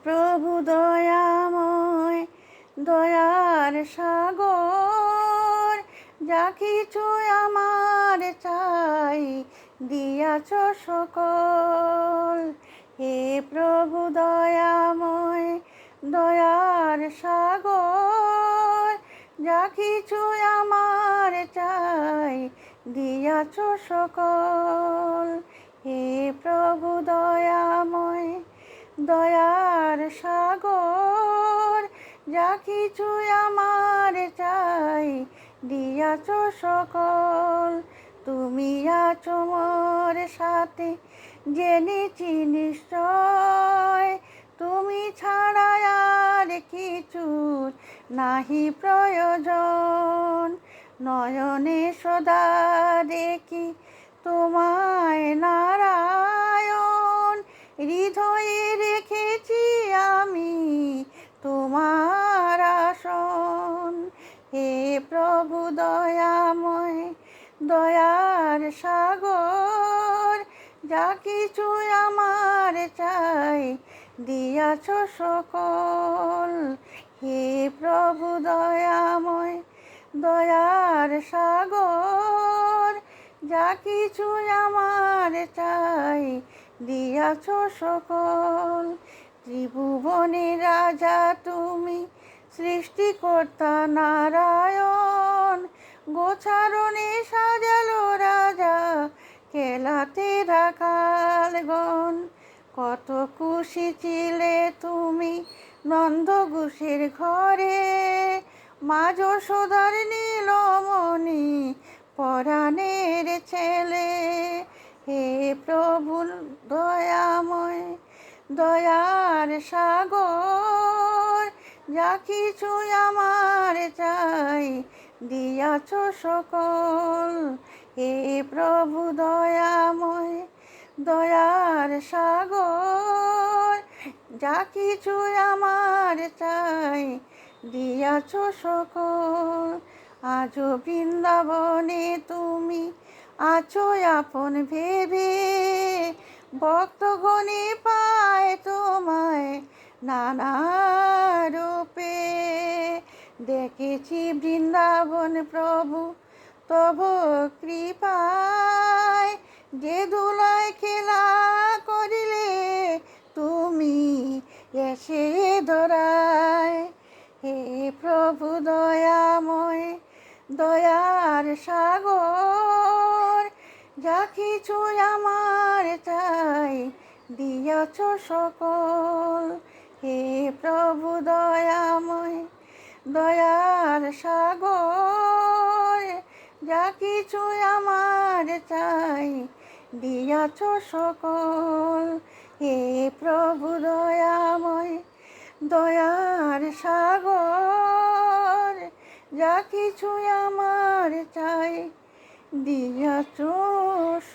প্রভু দয়াময়, দয়ার সাগর, যা কিছু আমার চাই দিয়াছ সকল। হে প্রভু দয়াময়, দয়ার সাগর, যা কিছু আমার চাই দিয়াছ সকল। হে প্রভু দয়াময়, দয়ার সাগর, যা কিছু আমার চাই দিয়াছ সকল। তুমি আছো মোর সাথে জেনেছি নিশ্চয়, তুমি ছাড়া আর কিছুর নাহি প্রয়োজন। নয়নে সদা দেখি তোমায় নারায়ণ, হৃদয়ে রেখেছি আমি তোমার আসন। হে প্রভু দয়াময়, দয়ার সাগর, যা কিছু আমার চাই দিয়াছ সকল। হে প্রভু দয়াময়, দয়ার সাগর, যা কিছু আমার চাই দিয়াছ সকল। ত্রিভুবনের রাজা তুমি, সৃষ্টিকর্তা নারায়ণ, গোছারণে সাজালো রাজা খেলাতে রাখালগণ। কত খুশি ছিলে তুমি নন্দ ঘোষের ঘরে, মা যশোদার নীলমণি পরাণের ছেলে। হে প্রভু দয়াময়, দয়ার সাগর, যা কিছু আমার চাই দিয়াছ সকল। হে প্রভু দয়াময়, দয়ার সাগর, যা কিছু আমার চাই দিয়াছ সকল। আজও বৃন্দাবনে তুমি আছো আপন ভেবে, ভক্তগণে পায় তোমায় নানা রূপে। দেখেছি বৃন্দাবন প্রভু তব কৃপায়, যে ধুলায় খেলা করিলে তুমি এসে ধরায়। হে প্রভু দয়াময়, দয়ার সাগর, যা কিছু আমার চাই দিয়াছ সকল। হে প্রভু দয়াময়, দয়ার সাগর, যা কিছু আমার চাই দিয়াছ সকল। হে প্রভু দয়াময়, দয়ার সাগর, যা কিছু আমার চাই দিয়াছ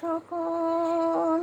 সকল।